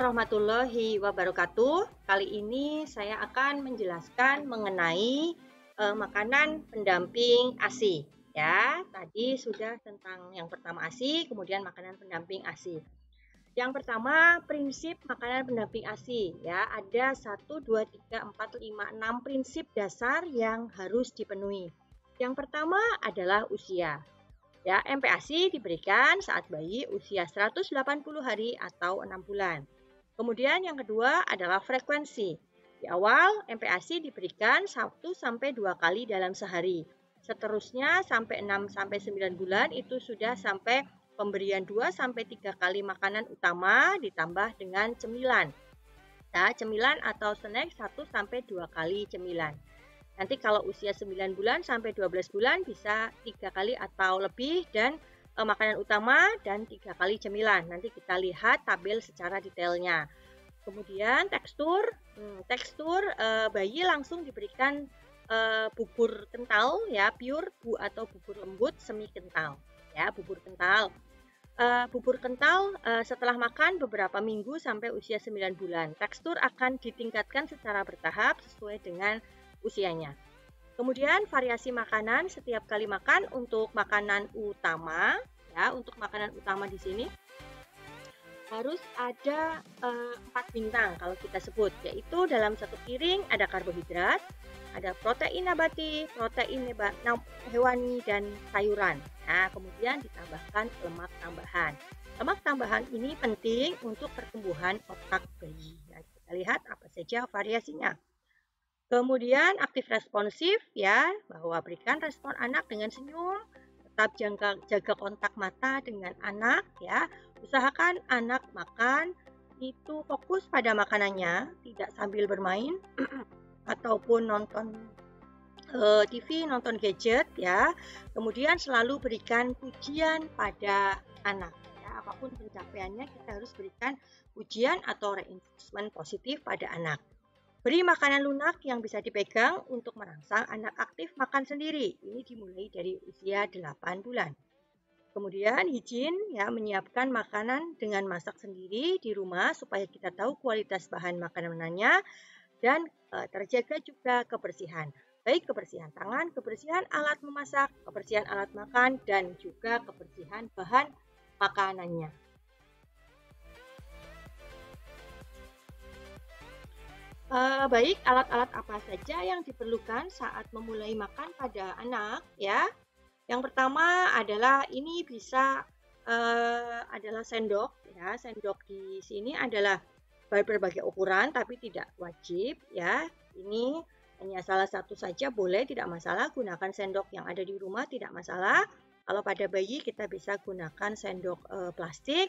warahmatullahi wabarakatuh. Kali ini saya akan menjelaskan mengenai makanan pendamping ASI. Ya, tadi sudah tentang yang pertama ASI, kemudian makanan pendamping ASI. Yang pertama, prinsip makanan pendamping ASI. Ya, ada 1, 2, 3, 4, 5, 6 prinsip dasar yang harus dipenuhi. Yang pertama adalah usia. Ya, MPASI diberikan saat bayi usia 180 hari atau 6 bulan. Kemudian yang kedua adalah frekuensi. Di awal, MPASI diberikan 1 sampai 2 kali dalam sehari. Seterusnya sampai 6 sampai 9 bulan itu sudah sampai pemberian 2 sampai 3 kali makanan utama ditambah dengan cemilan. Nah, cemilan atau snack 1 sampai 2 kali cemilan. Nanti kalau usia 9 bulan sampai 12 bulan bisa 3 kali atau lebih dan makanan utama dan 3 kali cemilan. Nanti kita lihat tabel secara detailnya. Kemudian tekstur bayi langsung diberikan bubur kental ya, pure atau bubur lembut semi kental ya, bubur kental. Bubur kental setelah makan beberapa minggu sampai usia 9 bulan. Tekstur akan ditingkatkan secara bertahap sesuai dengan usianya. Kemudian variasi makanan setiap kali makan untuk makanan utama ya, untuk makanan utama di sini harus ada 4 bintang kalau kita sebut, yaitu dalam satu piring ada karbohidrat, ada protein nabati, protein hewani dan sayuran. Nah, kemudian ditambahkan lemak tambahan. Lemak tambahan ini penting untuk pertumbuhan otak bayi. Nah, kita lihat apa saja variasinya. Kemudian aktif responsif ya, bahwa berikan respon anak dengan senyum, tetap jaga kontak mata dengan anak ya. Usahakan anak makan itu fokus pada makanannya, tidak sambil bermain ataupun nonton TV, nonton gadget ya. Kemudian selalu berikan pujian pada anak ya. Apapun pencapaiannya kita harus berikan pujian atau reinforcement positif pada anak. Beri makanan lunak yang bisa dipegang untuk merangsang anak aktif makan sendiri. Ini dimulai dari usia 8 bulan. Kemudian higien ya, menyiapkan makanan dengan masak sendiri di rumah supaya kita tahu kualitas bahan makanannya dan terjaga juga kebersihan. Baik kebersihan tangan, kebersihan alat memasak, kebersihan alat makan dan juga kebersihan bahan makanannya. Baik, alat-alat apa saja yang diperlukan saat memulai makan pada anak ya. Yang pertama adalah ini bisa adalah sendok ya. Sendok di sini adalah berbagai ukuran tapi tidak wajib ya. Ini hanya salah satu saja boleh, tidak masalah. Gunakan sendok yang ada di rumah, tidak masalah. Kalau pada bayi kita bisa gunakan sendok plastik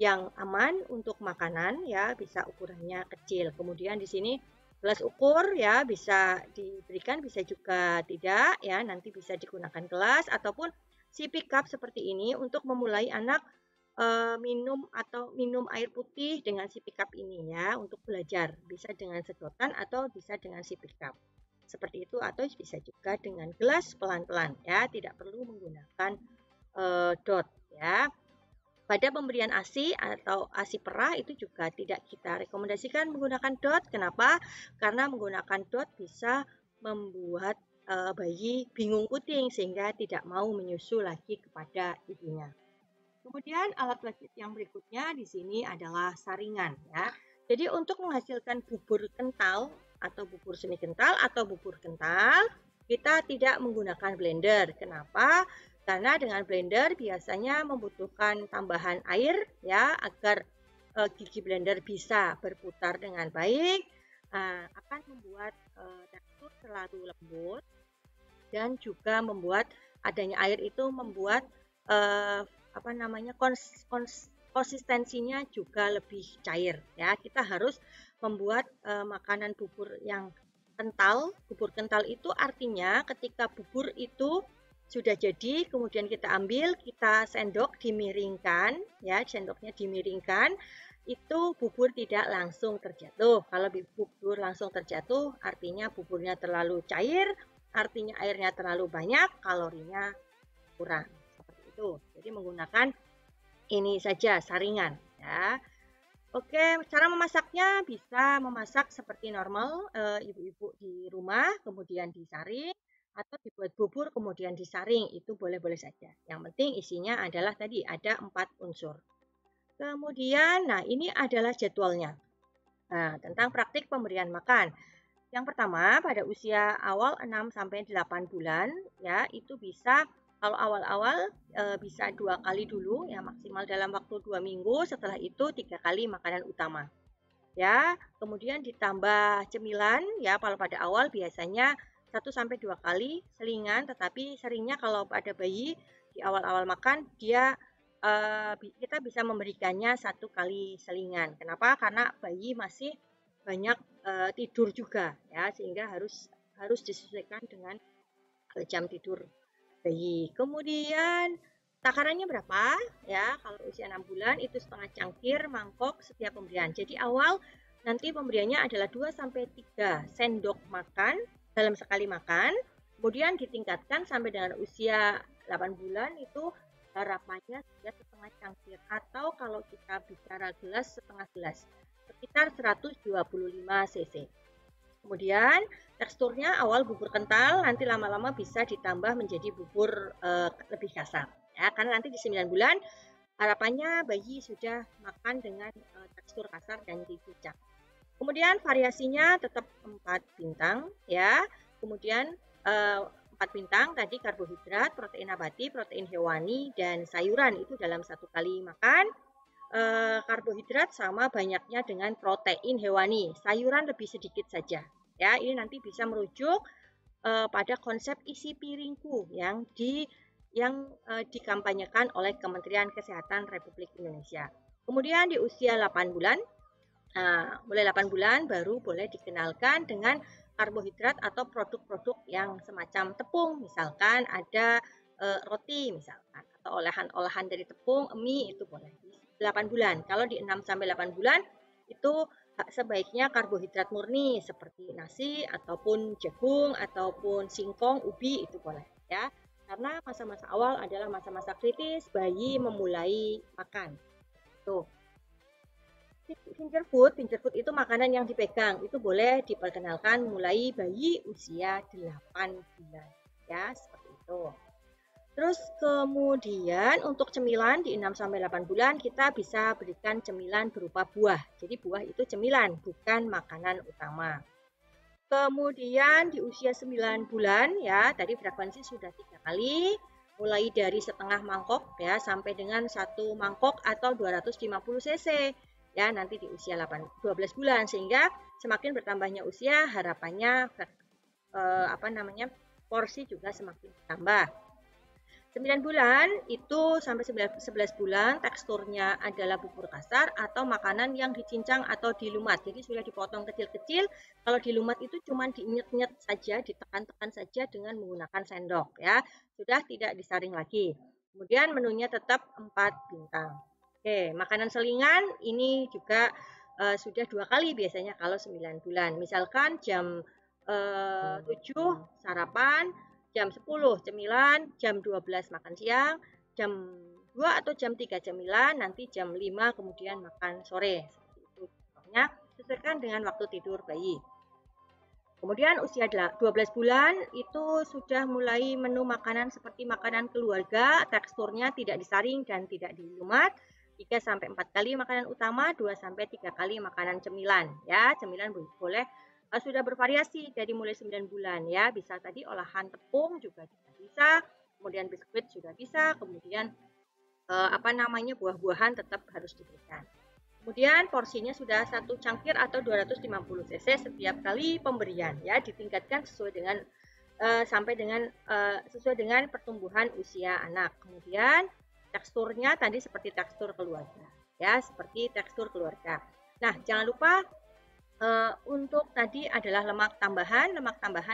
yang aman untuk makanan ya, bisa ukurannya kecil. Kemudian di sini gelas ukur ya, bisa diberikan, bisa juga tidak ya, nanti bisa digunakan gelas ataupun sippy cup seperti ini untuk memulai anak minum air putih dengan sippy cup ini ya, untuk belajar. Bisa dengan sedotan atau bisa dengan sippy cup. Seperti itu, atau bisa juga dengan gelas pelan-pelan ya, tidak perlu menggunakan dot ya. Pada pemberian ASI atau ASI perah itu juga tidak kita rekomendasikan menggunakan dot. Kenapa? Karena menggunakan dot bisa membuat bayi bingung puting sehingga tidak mau menyusu lagi kepada ibunya. Kemudian alat wajib yang berikutnya di sini adalah saringan ya. Jadi untuk menghasilkan bubur kental atau bubur semi kental atau bubur kental, kita tidak menggunakan blender. Kenapa? Karena dengan blender biasanya membutuhkan tambahan air ya, agar gigi blender bisa berputar dengan baik, akan membuat tekstur terlalu lembut dan juga membuat adanya air itu membuat konsistensinya juga lebih cair ya. Kita harus membuat makanan bubur yang kental. Bubur kental itu artinya ketika bubur itu sudah jadi, kemudian kita ambil, kita sendok dimiringkan ya, sendoknya dimiringkan, itu bubur tidak langsung terjatuh. Kalau bubur langsung terjatuh artinya buburnya terlalu cair, artinya airnya terlalu banyak, kalorinya kurang. Seperti itu. Jadi menggunakan ini saja saringan ya. Oke, cara memasaknya bisa memasak seperti normal, ibu-ibu di rumah, kemudian disaring, atau dibuat bubur kemudian disaring, itu boleh-boleh saja. Yang penting isinya adalah tadi ada 4 unsur. Kemudian, nah ini adalah jadwalnya. Nah, tentang praktik pemberian makan. Yang pertama, pada usia awal 6 sampai 8 bulan, ya, itu bisa kalau awal-awal bisa 2 kali dulu, ya maksimal dalam waktu 2 minggu. Setelah itu 3 kali makanan utama. Ya, kemudian ditambah cemilan, ya kalau pada awal biasanya 1 sampai 2 kali selingan, tetapi seringnya kalau pada bayi di awal-awal makan dia kita bisa memberikannya 1 kali selingan. Kenapa? Karena bayi masih banyak tidur juga, ya sehingga harus disesuaikan dengan jam tidur bayi. Kemudian takarannya berapa? Ya, kalau usia 6 bulan itu setengah cangkir mangkok setiap pemberian. Jadi awal nanti pemberiannya adalah 2 sampai 3 sendok makan dalam sekali makan. Kemudian ditingkatkan sampai dengan usia 8 bulan itu harapannya sudah setengah cangkir atau kalau kita bicara gelas setengah gelas sekitar 125 cc. Kemudian teksturnya awal bubur kental, nanti lama-lama bisa ditambah menjadi bubur lebih kasar. Ya, karena nanti di 9 bulan harapannya bayi sudah makan dengan tekstur kasar dan dikucak. Kemudian variasinya tetap 4 bintang, ya. Kemudian 4 bintang tadi karbohidrat, protein nabati, protein hewani, dan sayuran itu dalam 1 kali makan. Karbohidrat sama banyaknya dengan protein hewani. Sayuran lebih sedikit saja. Ya, ini nanti bisa merujuk pada konsep isi piringku yang dikampanyekan oleh Kementerian Kesehatan Republik Indonesia. Kemudian di usia 8 bulan, mulai 8 bulan baru boleh dikenalkan dengan karbohidrat atau produk-produk yang semacam tepung, misalkan ada roti misalkan atau olahan-olahan dari tepung, mie itu boleh. 8 bulan. Kalau di 6 sampai 8 bulan itu sebaiknya karbohidrat murni seperti nasi ataupun jagung ataupun singkong, ubi itu boleh ya. Karena masa-masa awal adalah masa-masa kritis bayi memulai makan. Tuh. Finger food itu makanan yang dipegang. Itu boleh diperkenalkan mulai bayi usia 8 bulan. Ya, seperti itu. Terus kemudian untuk cemilan di 6 sampai 8 bulan kita bisa berikan cemilan berupa buah. Jadi buah itu cemilan, bukan makanan utama. Kemudian di usia 9 bulan ya, tadi frekuensi sudah 3 kali, mulai dari setengah mangkok ya sampai dengan 1 mangkok atau 250 cc. Ya, nanti di usia 12 bulan sehingga semakin bertambahnya usia harapannya porsi juga semakin bertambah. 9 bulan itu sampai 11 bulan teksturnya adalah bubur kasar atau makanan yang dicincang atau dilumat. Jadi sudah dipotong kecil-kecil. Kalau dilumat itu cuma diinyet-nyet saja, ditekan-tekan saja dengan menggunakan sendok ya. Sudah tidak disaring lagi. Kemudian menunya tetap 4 bintang. Oke, makanan selingan ini juga sudah 2 kali biasanya kalau 9 bulan. Misalkan jam 7 sarapan, jam 10 cemilan, jam 12 makan siang, jam 2 atau jam 3 cemilan, nanti jam 5 kemudian makan sore. Seperti itu. Pokoknya sesuaikan dengan waktu tidur bayi. Kemudian usia 12 bulan itu sudah mulai menu makanan seperti makanan keluarga, teksturnya tidak disaring dan tidak dilumat. 3 sampai 4 kali makanan utama, 2 sampai 3 kali makanan cemilan. Ya, cemilan boleh sudah bervariasi dari mulai 9 bulan ya, bisa tadi olahan tepung juga bisa, kemudian biskuit sudah bisa, kemudian buah-buahan tetap harus diberikan. Kemudian porsinya sudah 1 cangkir atau 250 cc setiap kali pemberian ya, ditingkatkan sesuai dengan sesuai dengan pertumbuhan usia anak. Kemudian teksturnya tadi seperti tekstur keluarga ya, seperti tekstur keluarga. Nah, jangan lupa untuk tadi adalah lemak tambahan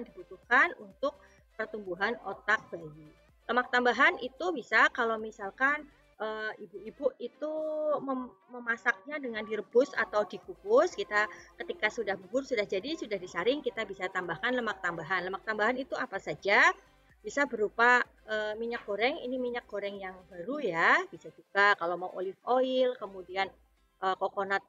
dibutuhkan untuk pertumbuhan otak bayi. Lemak tambahan itu bisa kalau misalkan ibu-ibu itu memasaknya dengan direbus atau dikukus. Kita ketika sudah bubur, sudah jadi, sudah disaring, kita bisa tambahkan lemak tambahan. Lemak tambahan itu apa saja? Bisa berupa minyak goreng, ini minyak goreng yang baru ya, bisa juga kalau mau olive oil, kemudian coconut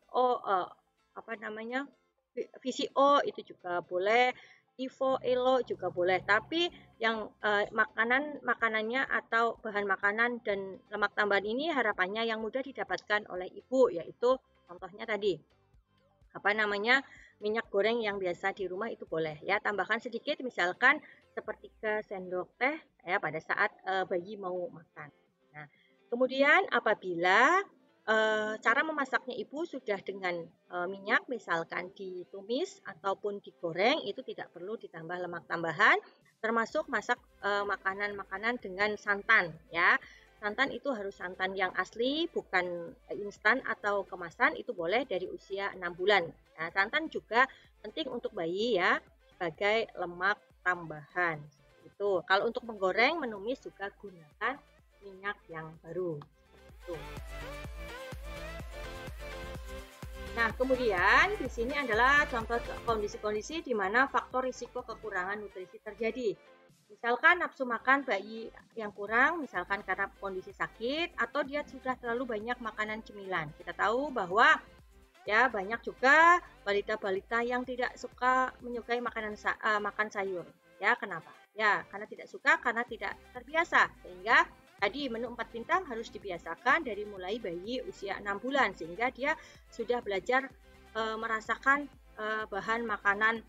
apa namanya, VCO itu juga boleh, Evo, Elo juga boleh. Tapi yang makanannya atau bahan makanan dan lemak tambahan ini harapannya yang mudah didapatkan oleh ibu, yaitu contohnya tadi apa namanya, minyak goreng yang biasa di rumah itu boleh ya, tambahkan sedikit misalkan sepertiga sendok teh ya pada saat bayi mau makan. Nah, kemudian apabila cara memasaknya ibu sudah dengan minyak misalkan ditumis ataupun digoreng, itu tidak perlu ditambah lemak tambahan, termasuk masak makanan-makanan dengan santan ya. Santan itu harus santan yang asli, bukan instan atau kemasan, itu boleh dari usia 6 bulan. Nah, santan juga penting untuk bayi ya, sebagai lemak tambahan. Itu. Kalau untuk menggoreng, menumis juga gunakan minyak yang baru. Itu. Nah, kemudian di sini adalah contoh kondisi-kondisi di mana faktor risiko kekurangan nutrisi terjadi. Misalkan nafsu makan bayi yang kurang, misalkan karena kondisi sakit, atau dia sudah terlalu banyak makanan cemilan. Kita tahu bahwa ya banyak juga balita-balita yang tidak suka menyukai makan sayur. Ya, kenapa? Ya, karena tidak suka, karena tidak terbiasa. Sehingga tadi menu 4 bintang harus dibiasakan dari mulai bayi usia 6 bulan sehingga dia sudah belajar merasakan bahan makanan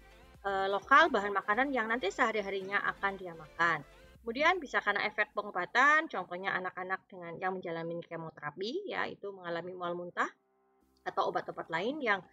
lokal, bahan makanan yang nanti sehari-harinya akan dia makan. Kemudian bisa karena efek pengobatan, contohnya anak-anak dengan yang menjalani kemoterapi, ya itu mengalami mual muntah atau obat-obat lain yang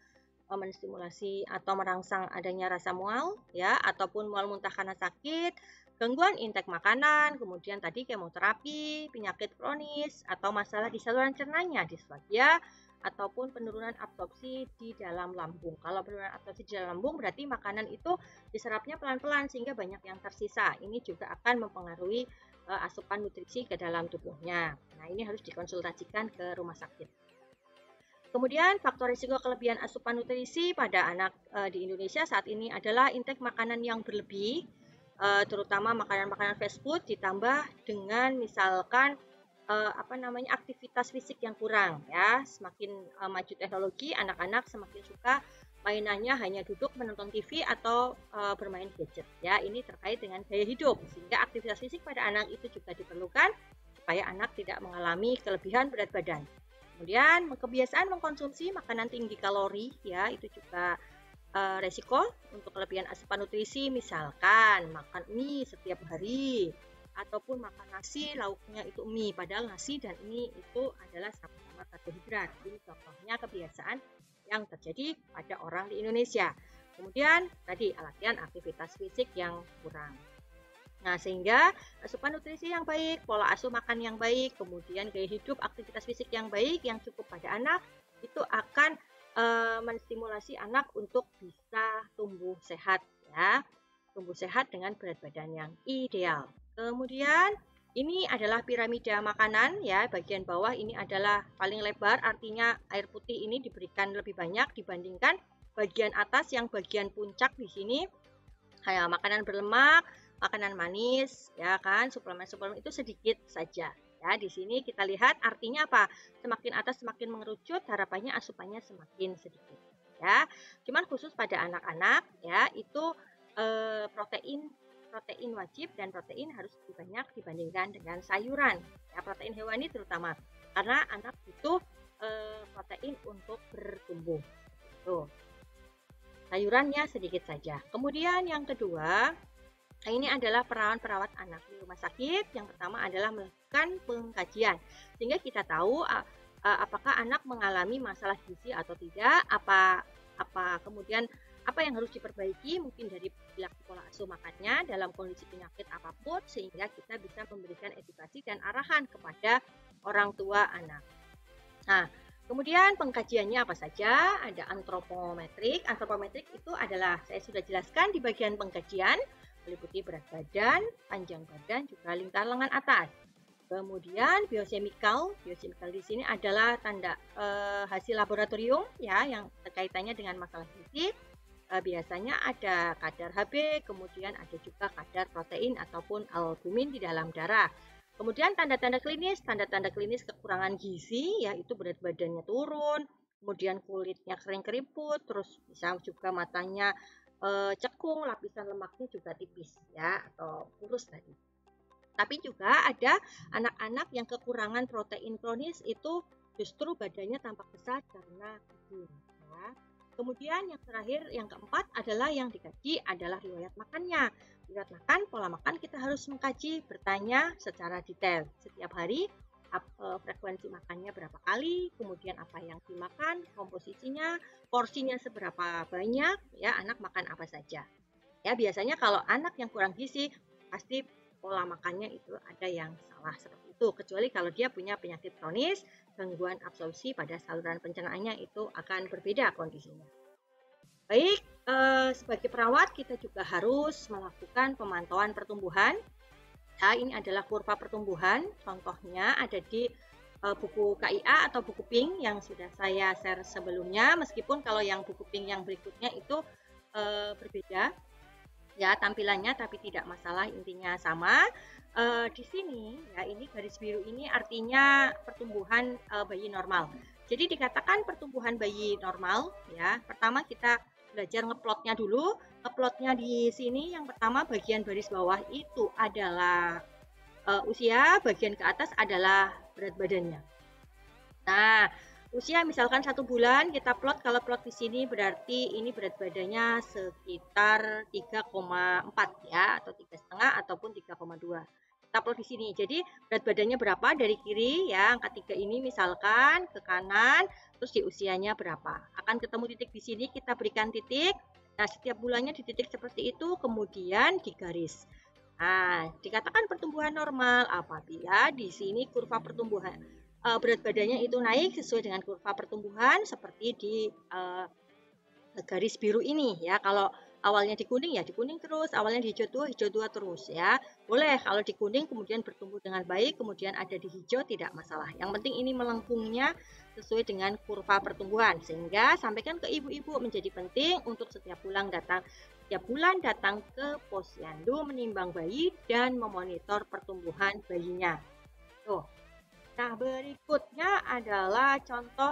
menstimulasi atau merangsang adanya rasa mual, ya, ataupun mual muntah karena sakit, gangguan intake makanan, kemudian tadi kemoterapi, penyakit kronis, atau masalah di saluran cernanya, disfagia, ataupun penurunan absorpsi di dalam lambung. Kalau penurunan absorpsi di dalam lambung berarti makanan itu diserapnya pelan-pelan sehingga banyak yang tersisa. Ini juga akan mempengaruhi asupan nutrisi ke dalam tubuhnya. Nah, ini harus dikonsultasikan ke rumah sakit. Kemudian faktor risiko kelebihan asupan nutrisi pada anak di Indonesia saat ini adalah intake makanan yang berlebih, terutama makanan-makanan fast food ditambah dengan misalkan aktivitas fisik yang kurang ya. Semakin maju teknologi, anak-anak semakin suka mainannya hanya duduk menonton TV atau bermain gadget ya. Ini terkait dengan gaya hidup sehingga aktivitas fisik pada anak itu juga diperlukan supaya anak tidak mengalami kelebihan berat badan. Kemudian kebiasaan mengkonsumsi makanan tinggi kalori ya itu juga resiko untuk kelebihan asupan nutrisi, misalkan makan mie setiap hari ataupun makan nasi lauknya itu mie, padahal nasi dan mie itu adalah sama-sama karbohidrat. Ini contohnya kebiasaan yang terjadi pada orang di Indonesia. Kemudian tadi latihan aktivitas fisik yang kurang. Nah, sehingga asupan nutrisi yang baik, pola asuh makan yang baik, kemudian gaya hidup, aktivitas fisik yang baik, yang cukup pada anak, itu akan menstimulasi anak untuk bisa tumbuh sehat ya. Tumbuh sehat dengan berat badan yang ideal. Kemudian ini adalah piramida makanan ya, bagian bawah ini adalah paling lebar, artinya air putih ini diberikan lebih banyak dibandingkan bagian atas yang bagian puncak di sini kayak makanan berlemak, makanan manis, ya kan, suplemen-suplemen itu sedikit saja. Ya, di sini kita lihat artinya apa? Semakin atas semakin mengerucut, harapannya asupannya semakin sedikit. Ya, cuman khusus pada anak-anak, ya itu protein wajib dan protein harus lebih banyak dibandingkan dengan sayuran. Ya, protein hewani terutama karena anak butuh protein untuk bertumbuh. Tuh. Sayurannya sedikit saja. Kemudian yang kedua, ini adalah perawat anak di rumah sakit. Yang pertama adalah melakukan pengkajian. Sehingga kita tahu apakah anak mengalami masalah gizi atau tidak, kemudian apa yang harus diperbaiki mungkin dari perilaku pola asuh makannya dalam kondisi penyakit apapun sehingga kita bisa memberikan edukasi dan arahan kepada orang tua anak. Nah, kemudian pengkajiannya apa saja? Ada antropometrik. Antropometrik itu adalah saya sudah jelaskan di bagian pengkajian, meliputi berat badan, panjang badan, juga lingkar lengan atas. Kemudian biochemical di sini adalah tanda hasil laboratorium ya yang kaitannya dengan masalah gizi. Biasanya ada kadar Hb, kemudian ada juga kadar protein ataupun albumin di dalam darah. Kemudian tanda-tanda klinis kekurangan gizi, yaitu berat badannya turun, kemudian kulitnya kering keriput, terus bisa juga matanya cekung, lapisan lemaknya juga tipis ya atau kurus tadi. Tapi juga ada anak-anak yang kekurangan protein kronis itu justru badannya tampak besar karena kubur. Ya. Kemudian yang terakhir, yang keempat adalah yang dikaji adalah riwayat makannya. Riwayat makan, pola makan kita harus mengkaji, bertanya secara detail. Setiap hari frekuensi makannya berapa kali, kemudian apa yang dimakan, komposisinya, porsinya seberapa banyak, ya anak makan apa saja. Ya biasanya kalau anak yang kurang gizi pasti pola makannya itu ada yang salah seperti itu. Kecuali kalau dia punya penyakit kronis, gangguan absorpsi pada saluran pencernaannya itu akan berbeda kondisinya. Baik, sebagai perawat kita juga harus melakukan pemantauan pertumbuhan. Nah, ini adalah kurva pertumbuhan. Contohnya ada di buku KIA atau buku Pink yang sudah saya share sebelumnya. Meskipun kalau yang buku Pink yang berikutnya itu berbeda ya tampilannya, tapi tidak masalah, intinya sama. Di sini ya ini garis biru ini artinya pertumbuhan bayi normal. Jadi dikatakan pertumbuhan bayi normal ya. Pertama kita belajar ngeplotnya dulu. Ngeplotnya di sini yang pertama bagian baris bawah itu adalah usia, bagian ke atas adalah berat badannya. Nah, usia misalkan 1 bulan kita plot, kalau plot di sini berarti ini berat badannya sekitar 3,4 ya atau 3,5 ataupun 3,2. Kita plot di sini. Jadi berat badannya berapa dari kiri ya, angka 3 ini misalkan ke kanan, terus di usianya berapa. Akan ketemu titik di sini, kita berikan titik. Nah, setiap bulannya di titik seperti itu kemudian digaris. Nah, dikatakan pertumbuhan normal apabila di sini kurva pertumbuhan berat badannya itu naik sesuai dengan kurva pertumbuhan seperti di garis biru ini ya. Kalau awalnya di kuning ya di kuning terus, awalnya di hijau tua terus ya. Boleh kalau di kuning kemudian bertumbuh dengan baik, kemudian ada di hijau tidak masalah. Yang penting ini melengkungnya sesuai dengan kurva pertumbuhan, sehingga sampaikan ke ibu-ibu menjadi penting untuk setiap bulan datang ke posyandu menimbang bayi dan memonitor pertumbuhan bayinya. Tuh. Nah, berikutnya adalah contoh,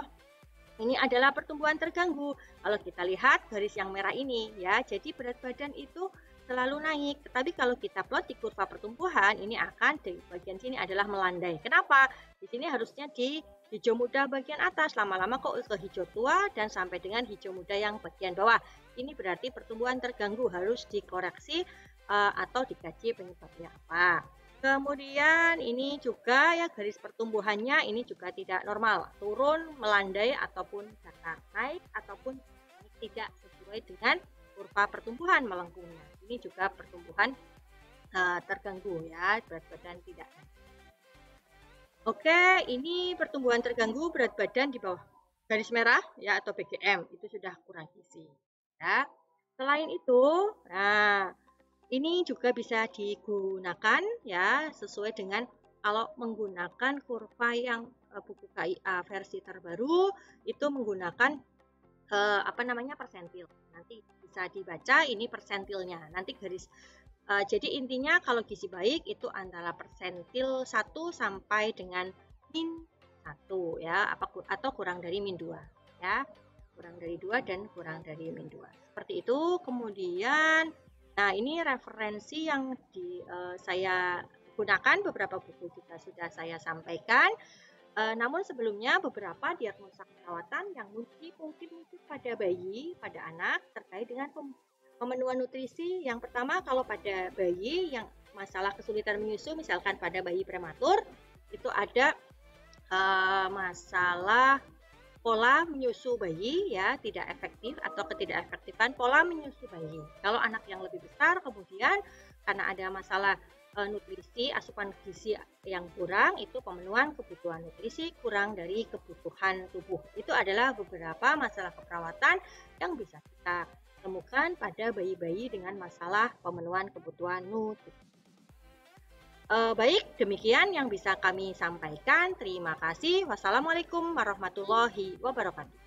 ini adalah pertumbuhan terganggu. Kalau kita lihat garis yang merah ini ya, jadi berat badan itu selalu naik. Tetapi kalau kita plot di kurva pertumbuhan, ini akan di bagian sini adalah melandai. Kenapa? Di sini harusnya di hijau muda bagian atas, lama-lama kok ke hijau tua dan sampai dengan hijau muda yang bagian bawah. Ini berarti pertumbuhan terganggu, harus dikoreksi atau dikaji penyebabnya apa. Kemudian ini juga ya garis pertumbuhannya ini juga tidak normal, turun, melandai ataupun datar, naik ataupun tidak sesuai dengan kurva pertumbuhan melengkungnya. Ini juga pertumbuhan terganggu ya, berat badan tidak naik. Oke, ini pertumbuhan terganggu berat badan di bawah garis merah ya atau BGM, itu sudah kurang gizi ya. Selain itu, nah ini juga bisa digunakan ya sesuai dengan kalau menggunakan kurva yang buku KIA versi terbaru itu menggunakan persentil. Nanti bisa dibaca ini persentilnya. Nanti garis jadi intinya kalau gizi baik itu antara persentil 1 sampai dengan min 1 ya atau kurang dari min 2 ya. Kurang dari 2 dan kurang dari min 2. Seperti itu. Kemudian nah, ini referensi yang saya gunakan, beberapa buku juga sudah saya sampaikan. Namun sebelumnya beberapa diagnosa keperawatan yang mungkin pada bayi, pada anak terkait dengan pemenuhan nutrisi. Yang pertama kalau pada bayi yang masalah kesulitan menyusu, misalkan pada bayi prematur, itu ada masalah pola menyusu bayi ya tidak efektif atau ketidakefektifan pola menyusu bayi. Kalau anak yang lebih besar kemudian karena ada masalah nutrisi, asupan gizi yang kurang, itu pemenuhan kebutuhan nutrisi kurang dari kebutuhan tubuh. Itu adalah beberapa masalah keperawatan yang bisa kita temukan pada bayi-bayi dengan masalah pemenuhan kebutuhan nutrisi. Baik, demikian yang bisa kami sampaikan. Terima kasih. Wassalamualaikum warahmatullahi wabarakatuh.